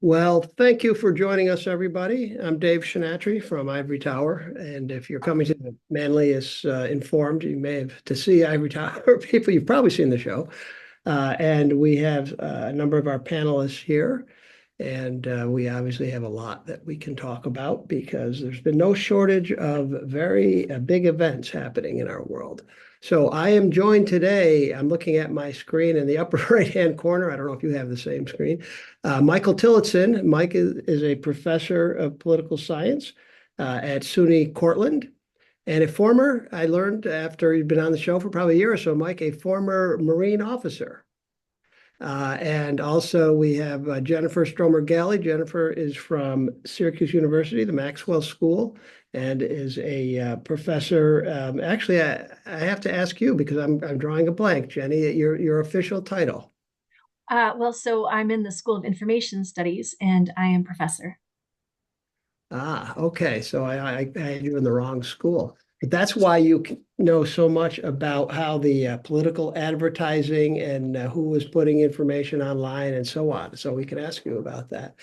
Well, thank you for joining us, everybody. I'm Dave Chanatry from Ivory Tower, and if you're coming to the Manlius Informed, you may have to see Ivory Tower people. You've probably seen the show, and we have a number of our panelists here, and we obviously have a lot that we can talk about because there's been no shortage of very big events happening in our world. So I am joined today. I'm looking at my screen in the upper right-hand corner. I don't know if you have the same screen. Michael Tillotson. Mike is a professor of political science at SUNY Cortland and a former, I learned after he'd been on the show for probably a year or so, Mike, a former Marine officer. And also we have Jennifer Stromer-Galley. Jennifer is from Syracuse University, the Maxwell School, and is a professor. Actually, I have to ask you because I'm drawing a blank, Jenny, your official title. So I'm in the School of Information Studies and I am professor. Ah, okay. So I had you in the wrong school. But that's why you know so much about how the political advertising and who was putting information online and so on. So we can ask you about that.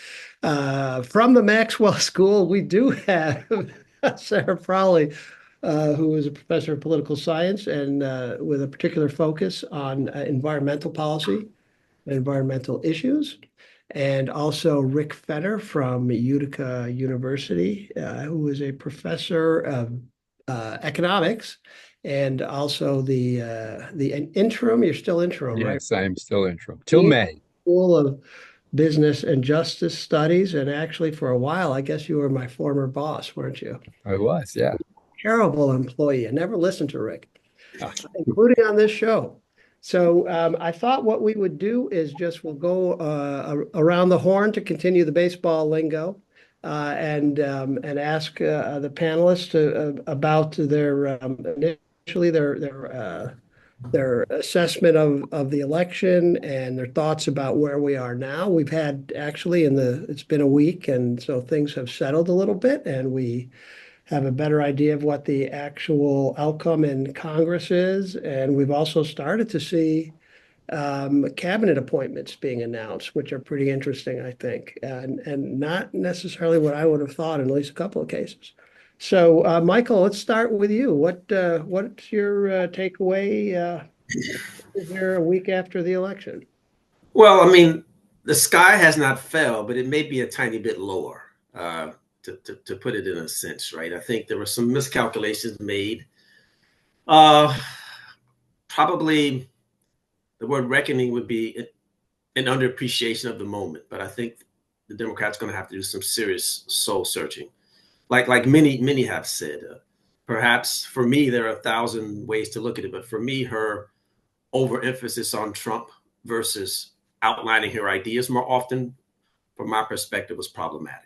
From the Maxwell School, we do have Sarah Frawley, who is a professor of political science and with a particular focus on environmental policy and environmental issues. And also Rick Fenner from Utica University, who is a professor of economics and also the interim. You're still interim, right? Yes, I am still interim till Dean May. School of Business and Justice Studies, and actually for a while, I guess you were my former boss, weren't you? I was, yeah. Terrible employee. I never listened to Rick, Ah, including on this show. So I thought what we would do is just we'll go around the horn to continue the baseball lingo and ask the panelists about their initially their assessment of the election and their thoughts about where we are now. We've had actually it's been a week, and so things have settled a little bit, and we have a better idea of what the actual outcome in Congress is. And we've also started to see cabinet appointments being announced, which are pretty interesting, I think, and not necessarily what I would have thought in at least a couple of cases. So, Michael, let's start with you. What's your takeaway here a week after the election? Well, I mean, the sky has not fell, but it may be a tiny bit lower, to put it in a sense, right? I think there were some miscalculations made. Uh, Probably the word reckoning would be an underappreciation of the moment, but I think the Democrats going to have to do some serious soul searching, like many have said. Perhaps for me, there are 1,000 ways to look at it, but for me, her overemphasis on Trump versus outlining her ideas more often, from my perspective, was problematic.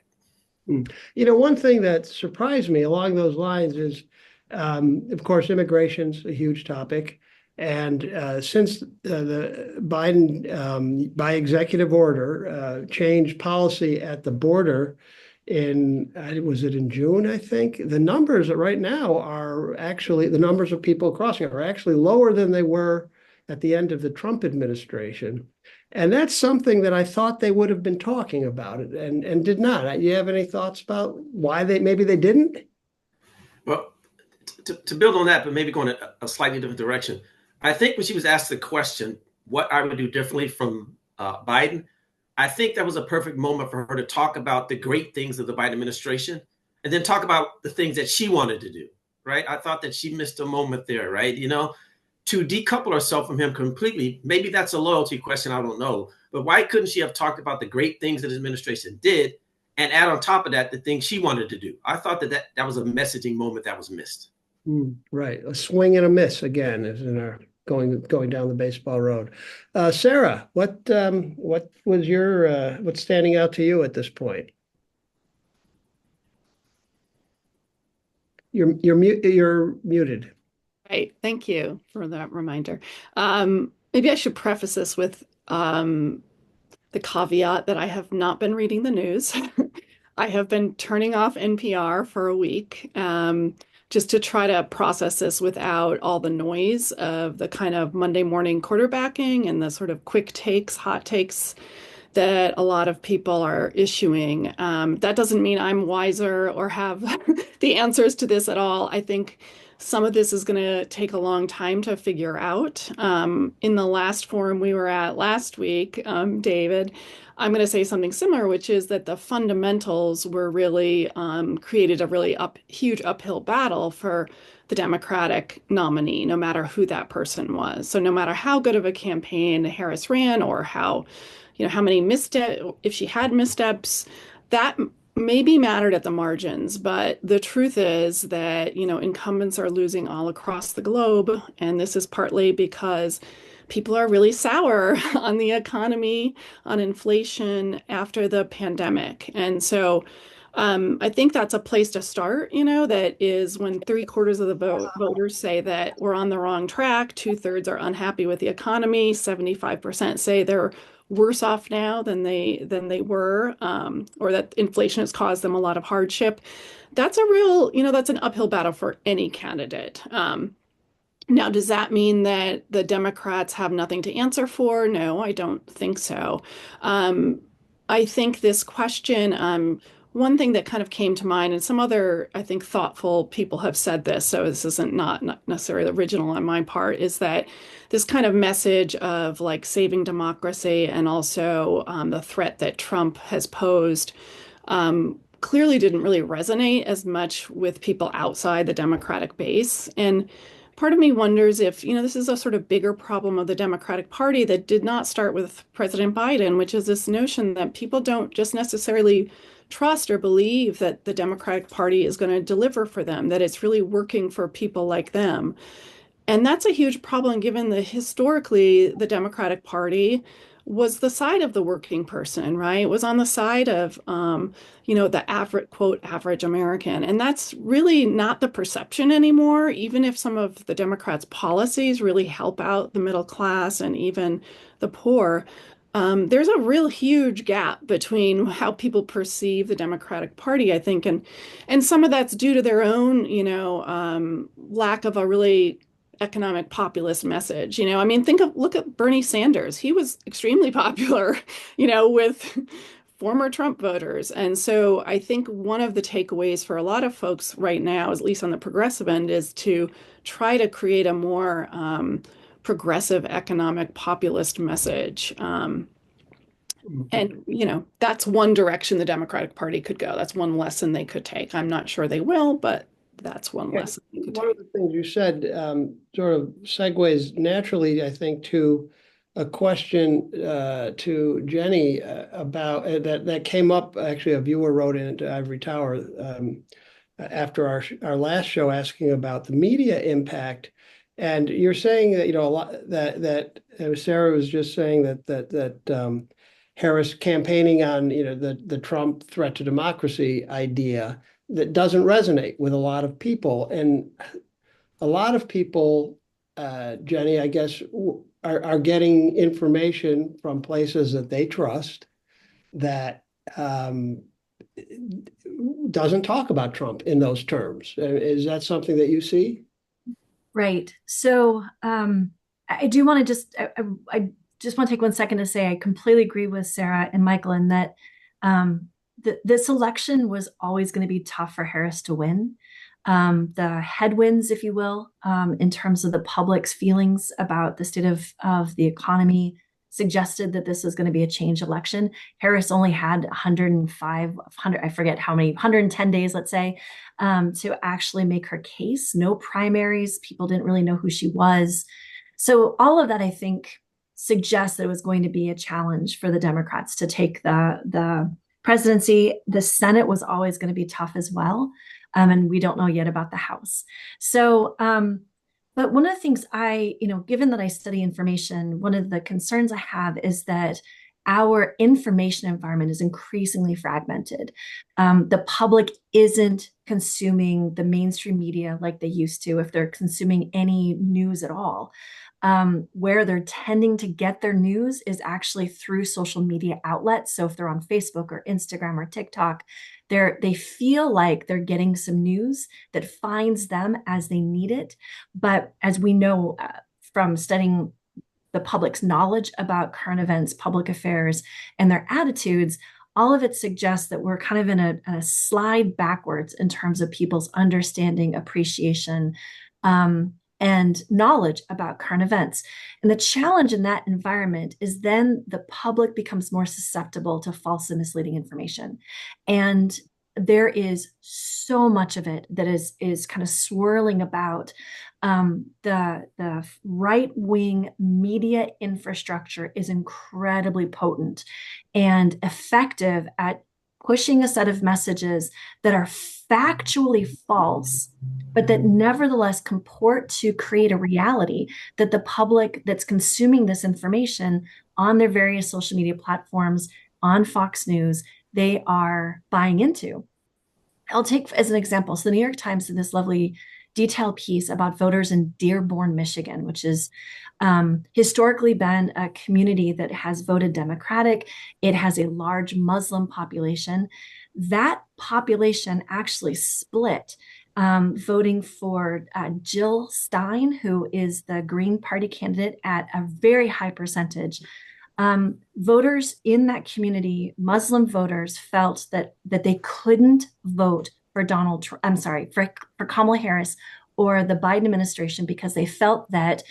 One thing that surprised me along those lines is, of course, immigration's a huge topic. And since the Biden, by executive order, changed policy at the border was it in June, I think? The numbers right now are actually, the numbers of people crossing are actually lower than they were at the end of the Trump administration. And that's something that I thought they would have been talking about it and did not. You have any thoughts about why maybe they didn't? Well, to build on that, but maybe going a slightly different direction, I think when she was asked the question, what I would do differently from Biden, I think that was a perfect moment for her to talk about the great things of the Biden administration and then talk about the things that she wanted to do, right? I thought that she missed a moment there, right? To decouple herself from him completely, maybe that's a loyalty question, I don't know. But why couldn't she have talked about the great things that his administration did and add on top of that the things she wanted to do? I thought that was a messaging moment that was missed. Right. A swing and a miss again is in our going down the baseball road. Sarah, what was what's standing out to you at this point? You're muted. Right. Thank you for that reminder. Maybe I should preface this with the caveat that I have not been reading the news. I have been turning off NPR for a week, just to try to process this without all the noise of the kind of Monday morning quarterbacking and the sort of quick takes, hot takes that a lot of people are issuing. That doesn't mean I'm wiser or have the answers to this at all. I think some of this is going to take a long time to figure out. In the last forum we were at last week, David, I'm going to say something similar, which is that the fundamentals were really created a really huge uphill battle for the Democratic nominee, no matter who that person was. So no matter how good of a campaign Harris ran, or how many missteps, if she had missteps, that maybe mattered at the margins. But the truth is that, incumbents are losing all across the globe. And this is partly because people are really sour on the economy, on inflation after the pandemic. And so I think that's a place to start, that is when 3/4 of the voters say that we're on the wrong track, 2/3 are unhappy with the economy, 75% say they're worse off now than they were, or that inflation has caused them a lot of hardship. That's a real, that's an uphill battle for any candidate. Now, does that mean that the Democrats have nothing to answer for? No, I don't think so. I think this question, one thing that kind of came to mind, and some other, I think, thoughtful people have said this, so this isn't not necessarily original on my part, is that this kind of message of like saving democracy and also the threat that Trump has posed clearly didn't really resonate as much with people outside the Democratic base. And part of me wonders if, this is a sort of bigger problem of the Democratic Party that did not start with President Biden, which is this notion that people don't just necessarily trust or believe that the Democratic Party is going to deliver for them, that it's really working for people like them. And that's a huge problem given that historically the Democratic Party was the side of the working person, right? It was on the side of, the average, quote, average American. And that's really not the perception anymore, even if some of the Democrats' policies really help out the middle class and even the poor. There's a real huge gap between how people perceive the Democratic Party, I think, and some of that's due to their own, lack of a really economic populist message. I mean, look at Bernie Sanders. He was extremely popular, with former Trump voters. And so I think one of the takeaways for a lot of folks right now, at least on the progressive end, is to try to create a more progressive economic populist message. And, that's one direction the Democratic Party could go. That's one lesson they could take. I'm not sure they will, but that's one lesson they could One take. of the things you said sort of segues naturally, I think, to a question to Jenny about that came up. Actually, a viewer wrote into Ivory Tower after our last show asking about the media impact. And you're saying that, a lot that Sarah was just saying that Harris campaigning on, the Trump threat to democracy idea that doesn't resonate with a lot of people. And a lot of people, Jenny, I guess, are getting information from places that they trust that doesn't talk about Trump in those terms. Is that something that you see? Right. So I do want to I just want to take 1 second to say I completely agree with Sarah and Michael in that this election was always going to be tough for Harris to win. The headwinds, if you will, in terms of the public's feelings about the state of the economy suggested that this was going to be a change election. Harris only had 110 days, let's say, to actually make her case. No primaries. People didn't really know who she was. So all of that, I think, suggests that it was going to be a challenge for the Democrats to take the presidency. The Senate was always going to be tough as well. And we don't know yet about the House. So, but one of the things given that I study information, one of the concerns I have is that our information environment is increasingly fragmented. The public isn't consuming the mainstream media like they used to, if they're consuming any news at all. Where they're tending to get their news is actually through social media outlets. So if they're on Facebook or Instagram or TikTok, they feel like they're getting some news that finds them as they need it. But as we know from studying the public's knowledge about current events, public affairs, and their attitudes, all of it suggests that we're kind of in a slide backwards in terms of people's understanding, appreciation, and knowledge about current events. And the challenge in that environment is then the public becomes more susceptible to false and misleading information. And there is so much of it that is kind of swirling about. The right-wing media infrastructure is incredibly potent and effective at pushing a set of messages that are factually false, but that nevertheless comport to create a reality that the public that's consuming this information on their various social media platforms, on Fox News, they are buying into. I'll take as an example, so the New York Times did this lovely detailed piece about voters in Dearborn, Michigan, which is historically been a community that has voted Democratic. It has a large Muslim population. That population actually split, voting for Jill Stein, who is the Green Party candidate, at a very high percentage. Voters in that community, Muslim voters, felt that they couldn't vote for for Kamala Harris or the Biden administration because they felt that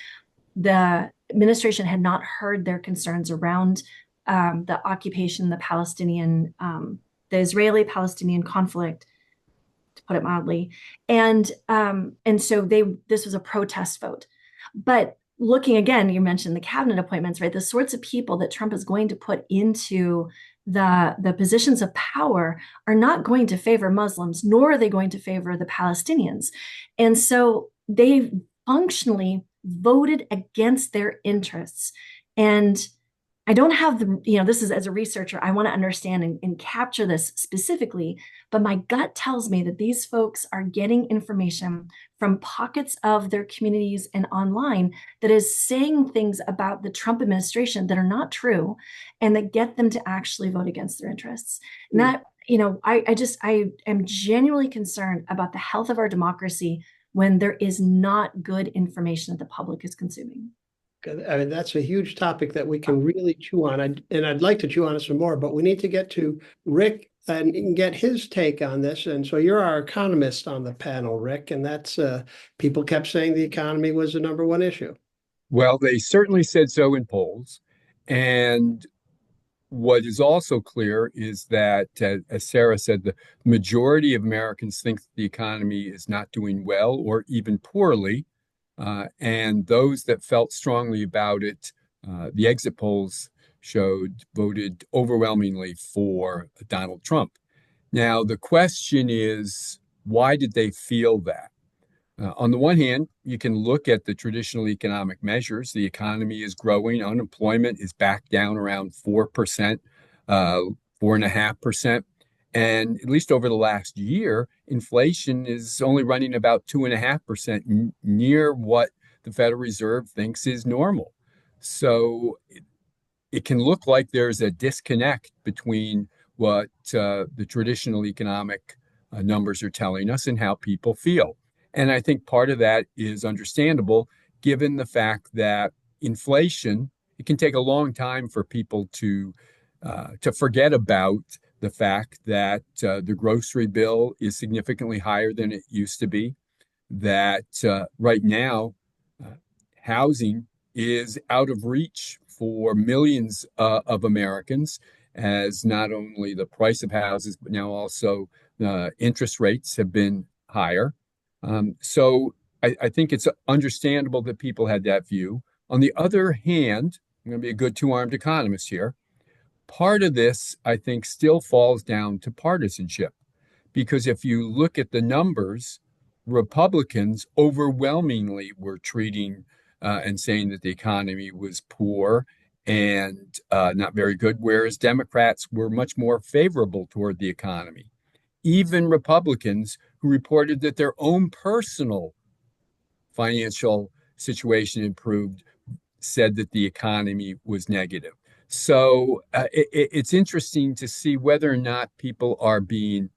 the administration had not heard their concerns around the occupation, the Israeli-Palestinian conflict, to put it mildly, and so this was a protest vote. But looking again, you mentioned the cabinet appointments, right? The sorts of people that Trump is going to put into the positions of power are not going to favor Muslims, nor are they going to favor the Palestinians. And so they functionally voted against their interests. And I don't have this is, as a researcher, I want to understand and capture this specifically, but my gut tells me that these folks are getting information from pockets of their communities and online that is saying things about the Trump administration that are not true and that get them to actually vote against their interests. And that, I am genuinely concerned about the health of our democracy when there is not good information that the public is consuming. I mean, that's a huge topic that we can really chew on. And I'd like to chew on it some more, but we need to get to Rick and get his take on this. And so you're our economist on the panel, Rick, and that's people kept saying the economy was the number one issue. Well, they certainly said so in polls. And what is also clear is that, as Sarah said, the majority of Americans think the economy is not doing well or even poorly. And those that felt strongly about it, the exit polls showed, voted overwhelmingly for Donald Trump. Now, the question is, why did they feel that? On the one hand, you can look at the traditional economic measures. The economy is growing. Unemployment is back down around 4%, 4.5%. And at least over the last year, inflation is only running about 2.5%, near what the Federal Reserve thinks is normal. So it can look like there's a disconnect between what the traditional economic numbers are telling us and how people feel. And I think part of that is understandable, given the fact that inflation, it can take a long time for people to forget about the fact that the grocery bill is significantly higher than it used to be, that right now housing is out of reach for millions of Americans, as not only the price of houses, but now also interest rates have been higher. So I think it's understandable that people had that view. On the other hand, I'm going to be a good two-armed economist here. Part of this, I think, still falls down to partisanship, because if you look at the numbers, Republicans overwhelmingly were treating and saying that the economy was poor and not very good, whereas Democrats were much more favorable toward the economy. Even Republicans who reported that their own personal financial situation improved said that the economy was negative. So it's interesting to see whether or not people are being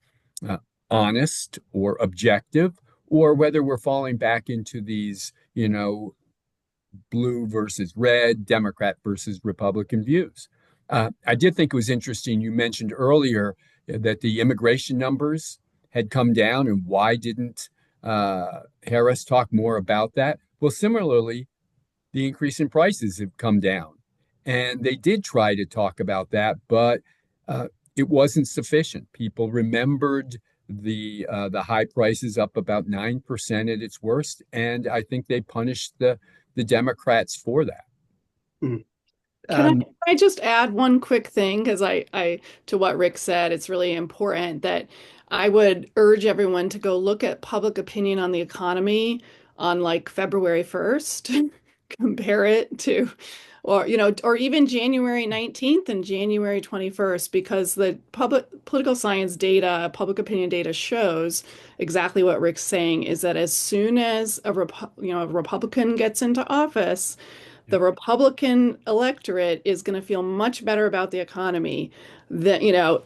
honest or objective, or whether we're falling back into these, blue versus red, Democrat versus Republican views. I did think it was interesting. You mentioned earlier that the immigration numbers had come down, and why didn't Harris talk more about that? Well, similarly, the increase in prices have come down. And they did try to talk about that, but it wasn't sufficient. People remembered the high prices up about 9% at its worst, and I think they punished the Democrats for that. Mm. Can I just add one quick thing? Because I, to what Rick said, it's really important that I would urge everyone to go look at public opinion on the economy on like February 1st, compare it to, or, or even January 19th and January 21st, because the political science data, public opinion data shows exactly what Rick's saying is that as soon as a Republican gets into office, the Republican electorate is going to feel much better about the economy and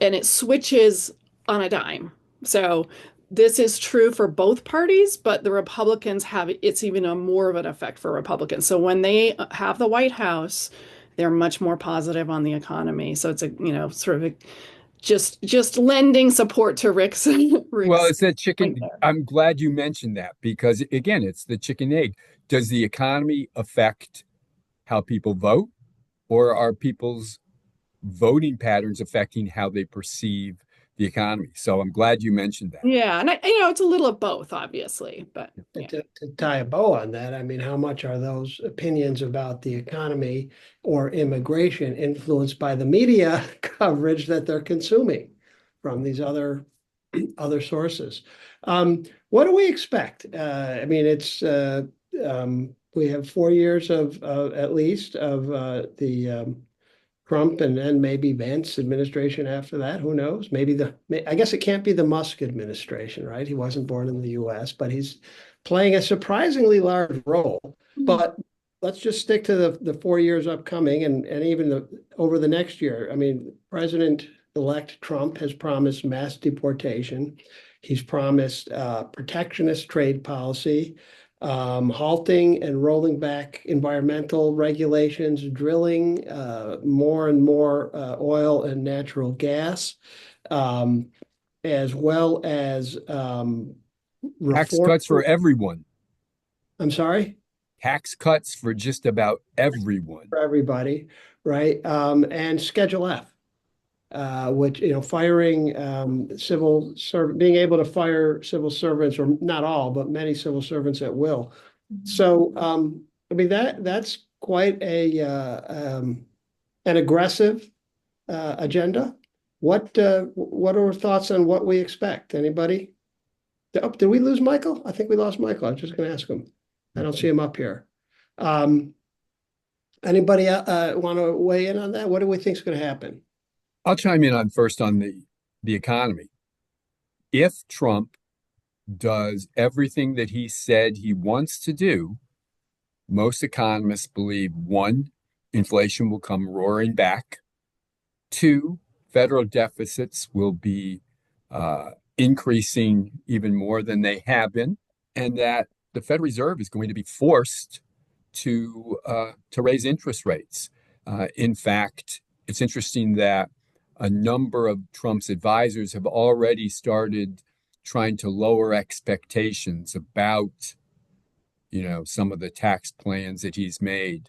it switches on a dime. So this is true for both parties, but the Republicans it's even more of an effect for Republicans. So when they have the White House, they're much more positive on the economy. So it's sort of just lending support to Rick's. Well, it's that point chicken. there. I'm glad you mentioned that because, again, it's the chicken egg. Does the economy affect how people vote, or are people's voting patterns affecting how they perceive the economy? So I'm glad you mentioned that. Yeah, and it's a little of both, obviously, but yeah. To tie a bow on that, I mean, how much are those opinions about the economy or immigration influenced by the media coverage that they're consuming from these other sources? What do we expect? I mean, it's we have 4 years of at least of the Trump and then maybe Vance administration after that. Who knows? I guess it can't be the Musk administration, right? He wasn't born in the US, but he's playing a surprisingly large role. But let's just stick to the 4 years upcoming and even over the next year. I mean, President-elect Trump has promised mass deportation. He's promised protectionist trade policy, halting and rolling back environmental regulations, drilling more and more oil and natural gas, as well as Tax cuts for everyone. I'm sorry? Tax cuts for just about everyone. For everybody, right? And Schedule F. Which, firing being able to fire civil servants, or not all, but many civil servants at will. So, I mean, that's quite an aggressive agenda. What are our thoughts on what we expect? Anybody? Did we lose Michael? I think we lost Michael. I was just going to ask him. I don't see him up here. Anybody want to weigh in on that? What do we think is going to happen? I'll chime in on the economy. If Trump does everything that he said he wants to do, most economists believe, one, inflation will come roaring back. Two, federal deficits will be increasing even more than they have been, and that the Federal Reserve is going to be forced to raise interest rates. In fact, it's interesting that a number of Trump's advisors have already started trying to lower expectations about, some of the tax plans that he's made,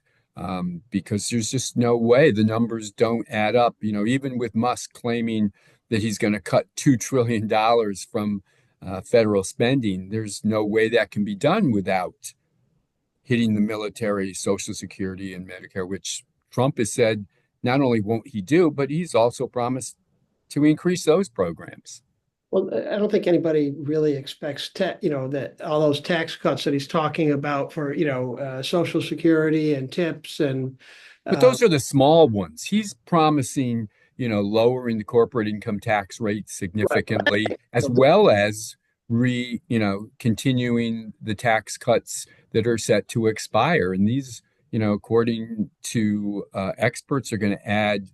because there's just no way the numbers don't add up. Even with Musk claiming that he's going to cut $2 trillion from federal spending, there's no way that can be done without hitting the military, Social Security, and Medicare, which Trump has said not only won't he do, but he's also promised to increase those programs. Well, I don't think anybody really expects that all those tax cuts that he's talking about for Social Security and tips but those are the small ones. He's promising lowering the corporate income tax rate significantly, right, as well as continuing the tax cuts that are set to expire. And these, according to experts, are going to add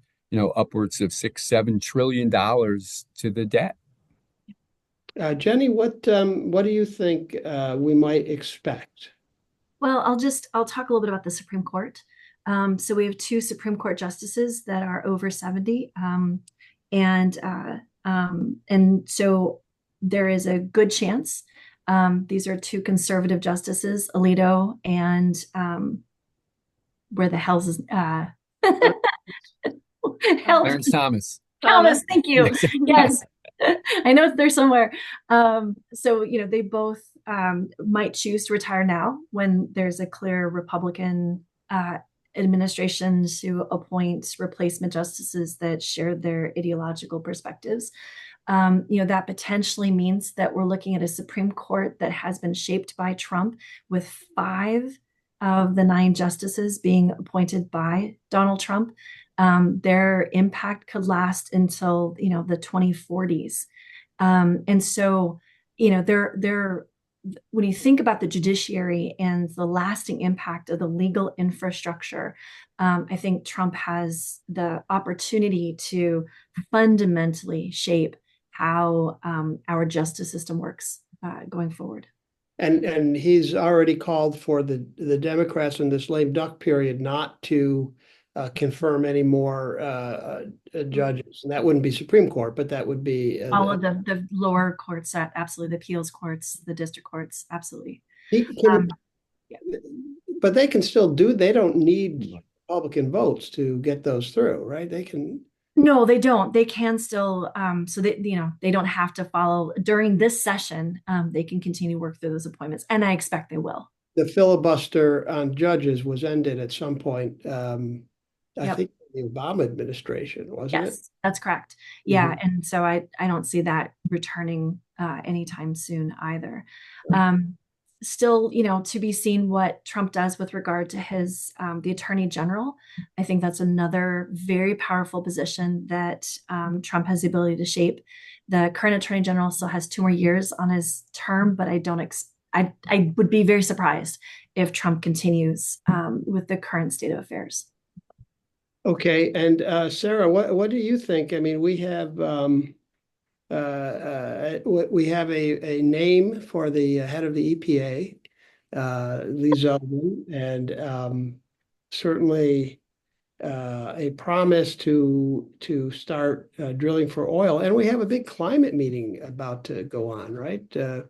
upwards of $6-7 trillion to the debt. Jenny, what do you think we might expect? Well, I'll talk a little bit about the Supreme Court. So we have two Supreme Court justices that are over 70. And so there is a good chance. These are two conservative justices, Alito and where the hell's his help. Clarence Thomas. Thomas, thank you. Yes. Yes. I know they're somewhere. So, they both might choose to retire now when there's a clear Republican administration to appoint replacement justices that share their ideological perspectives. That potentially means that we're looking at a Supreme Court that has been shaped by Trump, with 5 of the 9 justices being appointed by Donald Trump. Their impact could last until, the 2040s. And so, they're when you think about the judiciary and the lasting impact of the legal infrastructure, I think Trump has the opportunity to fundamentally shape how our justice system works going forward. And he's already called for the Democrats in this lame duck period not to confirm any more judges. And that wouldn't be Supreme Court, but that would be all of the lower courts, absolutely, the appeals courts, the district courts, absolutely. But they can still they don't need Republican votes to get those through, right? They can. No, they don't. They can still, so they don't have to follow during this session. They can continue to work through those appointments, and I expect they will. The filibuster on judges was ended at some point. I think the Obama administration, wasn't it? Yes, that's correct. Yeah, and so I don't see that returning anytime soon either. Still, to be seen what Trump does with regard to his the Attorney General. I think that's another very powerful position that Trump has the ability to shape. The current Attorney General still has 2 more years on his term, but I would be very surprised if Trump continues with the current state of affairs. Okay, and Sarah, what do you think? I mean, we have a name for the head of the EPA, Lee Zeldin, and certainly a promise to start drilling for oil. And we have a big climate meeting about to go on, right?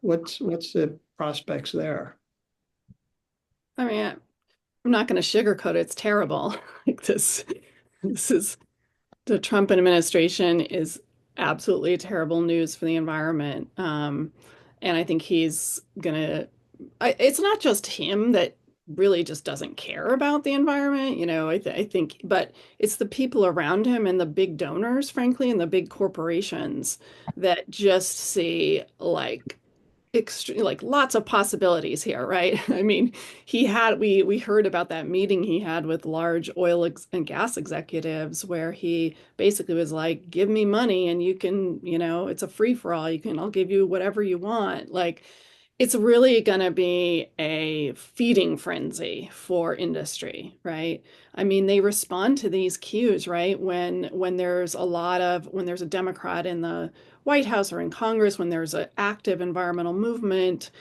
What's the prospects there? I mean, I'm not going to sugarcoat it. It's terrible. Like this is the Trump administration is absolutely terrible news for the environment. And I think he's gonna, it's not just him that really just doesn't care about the environment, I think, but it's the people around him and the big donors, frankly, and the big corporations that just see like lots of possibilities here, right? I mean, we heard about that meeting he had with large oil and gas executives where he basically was like, give me money and you can, it's a free for all. I'll give you whatever you want. Like, it's really going to be a feeding frenzy for industry, right? I mean, they respond to these cues, right? When there's a Democrat in the White House or in Congress, when there's an active environmental movement,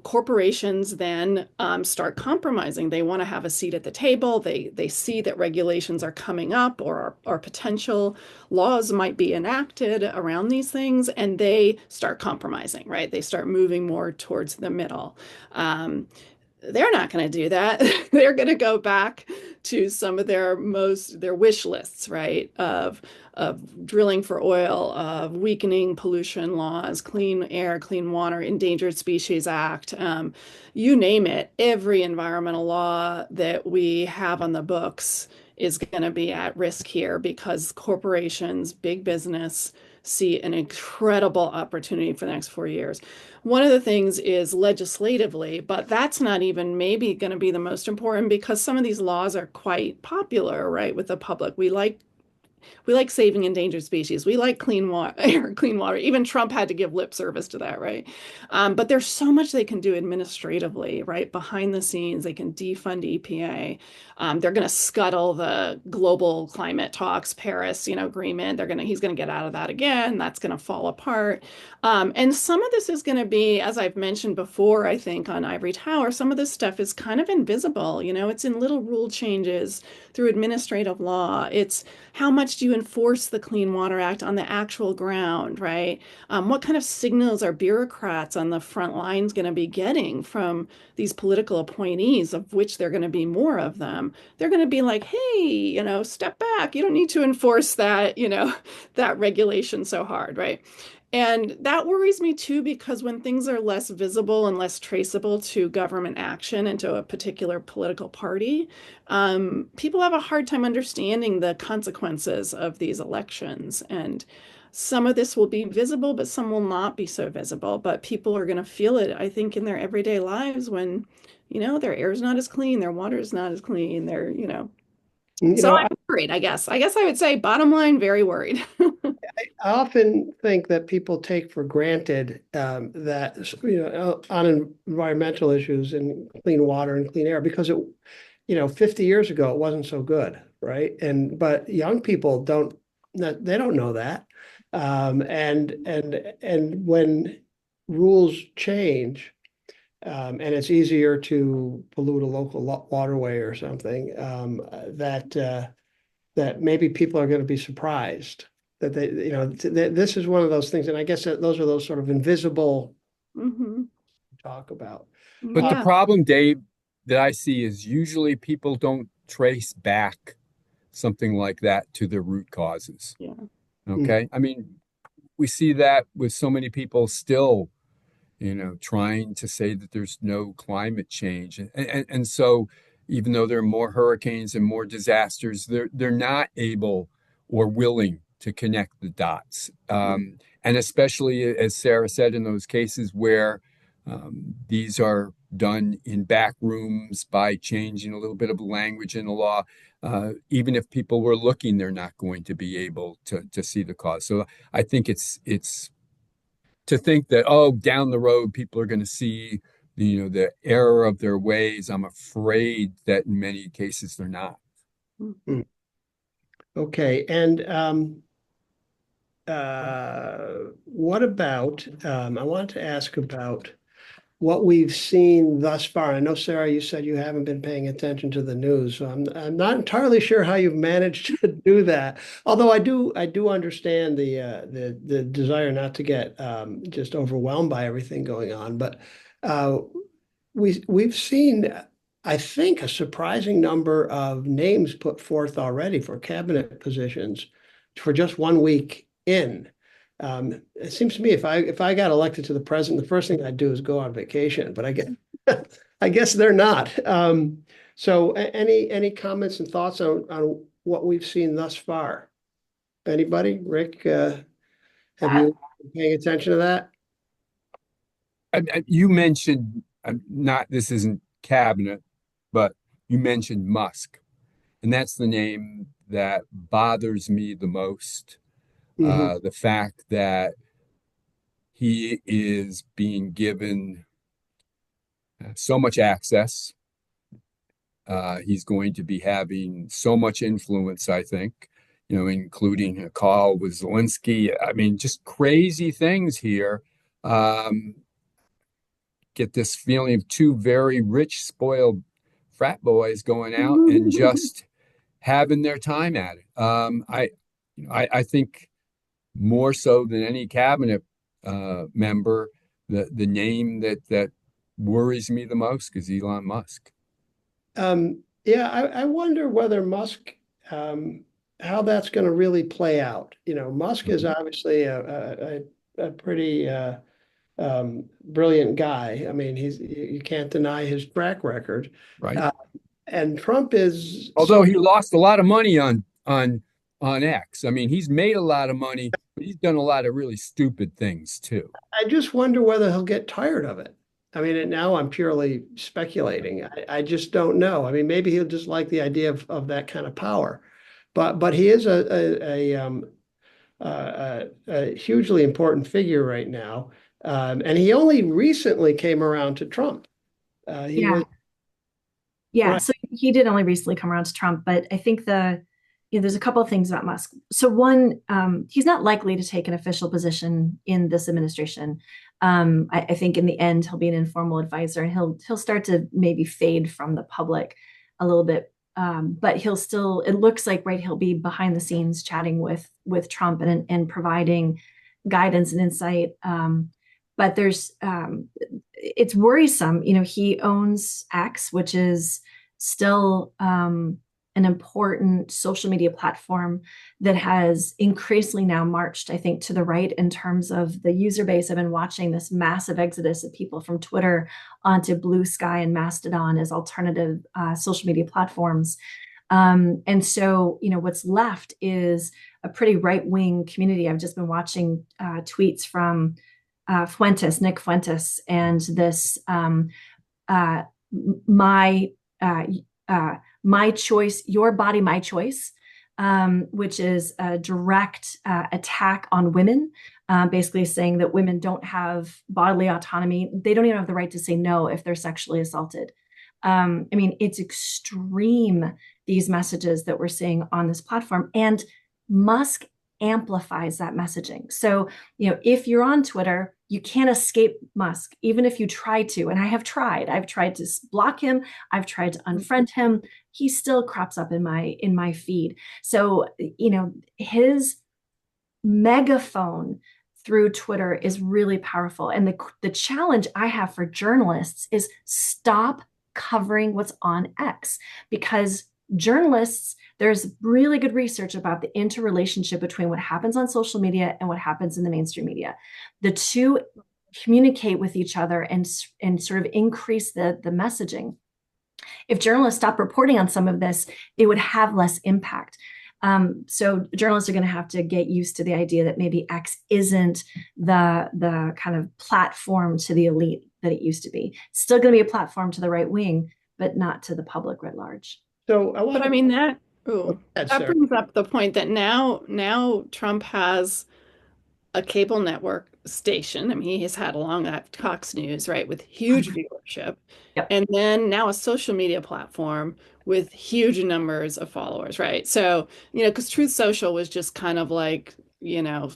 corporations then start compromising. They want to have a seat at the table. They see that regulations are coming up or potential laws might be enacted around these things, and they start compromising, right? They start moving more towards the middle. They're not going to do that. They're going to go back to some of their wish lists, right? Of drilling for oil, of weakening pollution laws, clean air, clean water, Endangered Species Act, you name it. Every environmental law that we have on the books is going to be at risk here because corporations, big business, see an incredible opportunity for the next 4 years. One of the things is legislatively, but that's not even maybe going to be the most important because some of these laws are quite popular, right, with the public. We like We like saving endangered species. We like clean water, clean water. Even Trump had to give lip service to that, right? But there's so much they can do administratively, right? Behind the scenes, they can defund EPA. They're going to scuttle the global climate talks, Paris, agreement. He's going to get out of that again. That's going to fall apart. And some of this is going to be, as I've mentioned before, I think on Ivory Tower, some of this stuff is kind of invisible. It's in little rule changes through administrative law. It's how much do you enforce the Clean Water Act on the actual ground, right? What kind of signals are bureaucrats on the front lines going to be getting from these political appointees, of which there are going to be more of them? They're going to be like, hey, step back. You don't need to enforce that, that regulation so hard, right? And that worries me too, because when things are less visible and less traceable to government action and to a particular political party, people have a hard time understanding the consequences of these elections. And some of this will be visible, but some will not be so visible. But people are going to feel it, I think, in their everyday lives when, their air is not as clean, their water is not as clean, So I'm worried, I guess. I would say, bottom line, very worried. I often think that people take for granted that on environmental issues and clean water and clean air, because 50 years ago it wasn't so good, right? But young people don't know that, and when rules change, and it's easier to pollute a local waterway or something, that maybe people are going to be surprised that this is one of those things. And I guess those are those sort of invisible talk about. But the problem, Dave, that I see is usually people don't trace back something like that to the root causes. Yeah. Okay. I mean, we see that with so many people still, trying to say that there's no climate change. And so even though there are more hurricanes and more disasters, they're not able or willing to connect the dots. And especially, as Sarah said, in those cases where these are done in back rooms by changing a little bit of language in the law, even if people were looking, they're not going to be able to see the cause. So I think it's to think that, down the road, people are going to see, the error of their ways. I'm afraid that in many cases they're not. Okay. And what about, I want to ask about what we've seen thus far. I know, Sarah, you said you haven't been paying attention to the news, so I'm not entirely sure how you've managed to do that. Although I do understand the desire not to get just overwhelmed by everything going on. But we've seen, I think, a surprising number of names put forth already for cabinet positions for just 1 week in. It seems to me if I got elected to the president, the first thing I'd do is go on vacation, but I guess they're not. So any comments and thoughts on what we've seen thus far? Anybody? Rick, have you been paying attention to that? You mentioned, this isn't cabinet, but you mentioned Musk, and that's the name that bothers me the most. The fact that he is being given so much access. He's going to be having so much influence, I think, including a call with Zelensky. I mean, just crazy things here. Get this feeling of two very rich, spoiled frat boys going out and just having their time at it. I think more so than any cabinet member, the name that worries me the most is Elon Musk. Yeah, I wonder whether Musk, how that's going to really play out. Musk is obviously a pretty brilliant guy. I mean, you can't deny his track record. Right. And Trump is, although he lost a lot of money on X. I mean, he's made a lot of money, but he's done a lot of really stupid things too. I just wonder whether he'll get tired of it. I mean, and now I'm purely speculating. I just don't know. I mean, maybe he'll just like the idea of that kind of power. but he is a hugely important figure right now. And he only recently came around to Trump. He Yeah. was Yeah. right. So he did only recently come around to Trump, but I think there's a couple of things about Musk. So one, he's not likely to take an official position in this administration. I think in the end he'll be an informal advisor, and he'll start to maybe fade from the public a little bit. But he'll still, it looks like, right, he'll be behind the scenes chatting with Trump and providing guidance and insight. But it's worrisome. He owns X, which is still an important social media platform that has increasingly now marched, I think, to the right in terms of the user base. I've been watching this massive exodus of people from Twitter onto Blue Sky and Mastodon as alternative social media platforms. And so, what's left is a pretty right-wing community. I've just been watching tweets from Nick Fuentes, and this my choice, your body, my choice, which is a direct attack on women, basically saying that women don't have bodily autonomy. They don't even have the right to say no if they're sexually assaulted. It's extreme, these messages that we're seeing on this platform. And Musk amplifies that messaging. So, if you're on Twitter, you can't escape Musk, even if you try to. And I have tried. I've tried to block him. I've tried to unfriend him. He still crops up in my feed. So, his megaphone through Twitter is really powerful. And the challenge I have for journalists is stop covering what's on X, because journalists, there's really good research about the interrelationship between what happens on social media and what happens in the mainstream media. The two communicate with each other and sort of increase the messaging. If journalists stop reporting on some of this, it would have less impact. So journalists are going to have to get used to the idea that maybe X isn't the kind of platform to the elite that it used to be. It's still going to be a platform to the right wing, but not to the public writ large. So But I mean that Sarah. brings up the point that now Trump has a cable network station. I mean, he has had a long Fox News, right, with huge viewership. Yep. And then now a social media platform with huge numbers of followers, right? So, because Truth Social was just kind of like,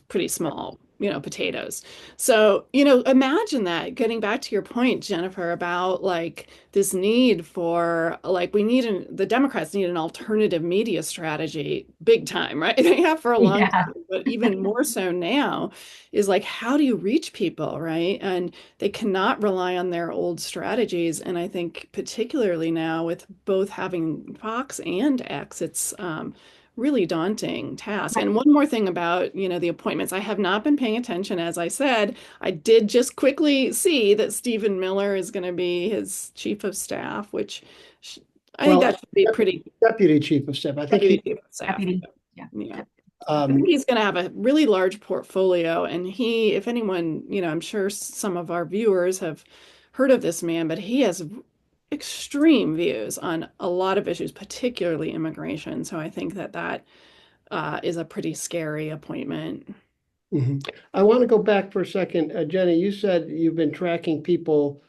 pretty small, potatoes. So, imagine that, getting back to your point, Jennifer, about like this need for like the Democrats need an alternative media strategy big time, right? They have for a long time, but even more so now is like, how do you reach people, right? And they cannot rely on their old strategies. And I think particularly now with both having Fox and X, it's really daunting task. And one more thing about, the appointments. I have not been paying attention. As I said, I did just quickly see that Stephen Miller is going to be his chief of staff, which I think that should be pretty deputy chief of staff. I think chief of staff. Deputy, yeah. I think he's going to have a really large portfolio. And if anyone, I'm sure some of our viewers have heard of this man, but he has extreme views on a lot of issues, particularly immigration. So I think that is a pretty scary appointment. Mm-hmm. I want to go back for a second. Jenny, you said you've been tracking people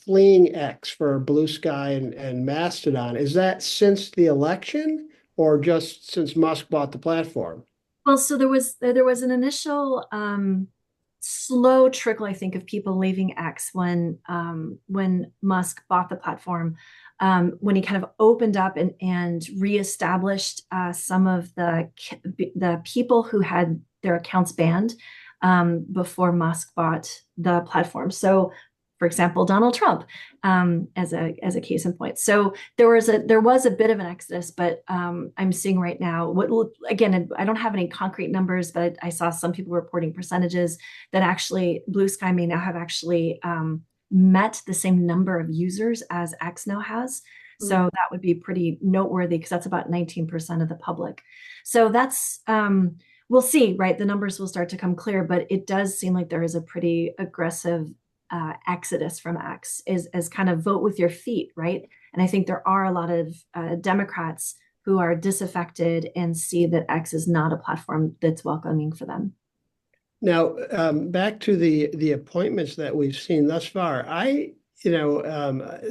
fleeing X for Blue Sky and Mastodon. Is that since the election or just since Musk bought the platform? Well, so there was an initial slow trickle, I think, of people leaving X when Musk bought the platform, when he kind of opened up and reestablished some of the people who had their accounts banned before Musk bought the platform. So, for example, Donald Trump, as a case in point. So there was a bit of an exodus, but I'm seeing right now again, I don't have any concrete numbers, but I saw some people reporting percentages that actually Blue Sky may now have actually met the same number of users as X now has. So that would be pretty noteworthy, because that's about 19% of the public. So that's we'll see, right? The numbers will start to come clear, but it does seem like there is a pretty aggressive exodus from X, as kind of vote with your feet, right? And I think there are a lot of Democrats who are disaffected and see that X is not a platform that's welcoming for them. Now, back to the appointments that we've seen thus far.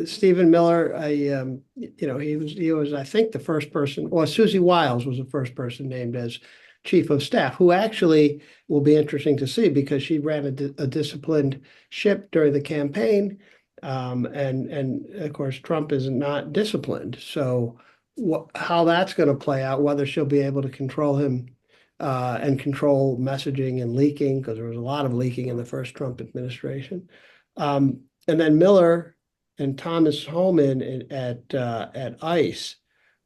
Stephen Miller, he was, I think, the first person. Well, Susie Wiles was the first person named as chief of staff, who actually will be interesting to see because she ran a disciplined ship during the campaign, and of course Trump is not disciplined. So, how that's going to play out, whether she'll be able to control him. And control messaging and leaking, because there was a lot of leaking in the first Trump administration. And then Miller and Thomas Homan at ICE.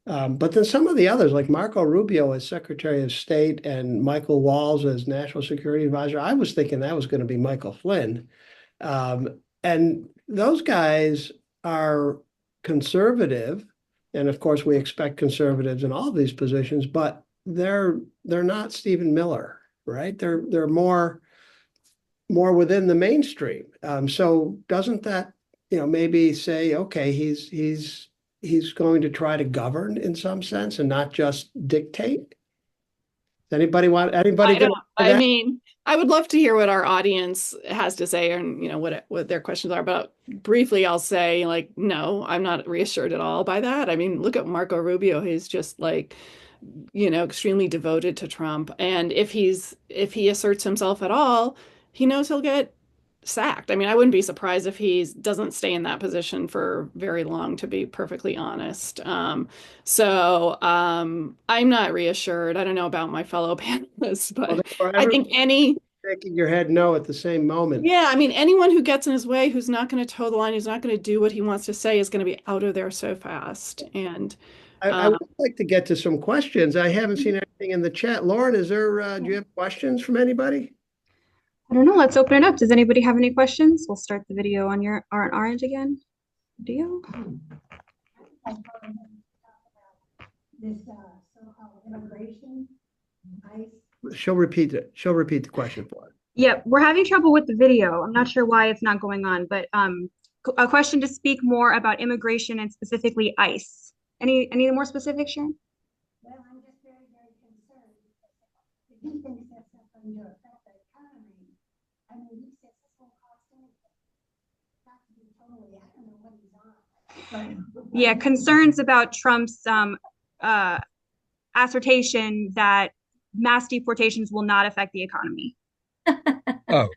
But then some of the others, like Marco Rubio as Secretary of State and Michael Walls as National Security Advisor, I was thinking that was going to be Michael Flynn. And those guys are conservative. And of course, we expect conservatives in all of these positions, but they're not Stephen Miller, right? They're more within the mainstream. So doesn't that, maybe say, okay, he's going to try to govern in some sense and not just dictate? Does anybody I mean, I would love to hear what our audience has to say and what their questions are. But briefly, I'll say, like, no, I'm not reassured at all by that. I mean, look at Marco Rubio. He's just like, extremely devoted to Trump. And if he asserts himself at all, he knows he'll get sacked. I mean, I wouldn't be surprised if he doesn't stay in that position for very long, to be perfectly honest. So I'm not reassured. I don't know about my fellow panelists, but I think shaking your head no at the same moment. Yeah, I mean, anyone who gets in his way, who's not going to toe the line, who's not going to do what he wants to say, is going to be out of there so fast. And I would like to get to some questions. I haven't seen anything in the chat. Lauren, do you have questions from anybody? I don't know. Let's open it up. Does anybody have any questions? We'll start the video on our end again. Do you? This so-called immigration, She'll repeat the question for us. Yeah, we're having trouble with the video. I'm not sure why it's not going on, but a question to speak more about immigration and specifically ICE. Any more specifics, Sharon? well, I'm just very, very concerned because if he thinks that's not going to affect the economy, I mean, he says this whole cost anything. Not to be totally, I don't know what he's on. Yeah, concerns about Trump's assertion that mass deportations will not affect the economy. Oh,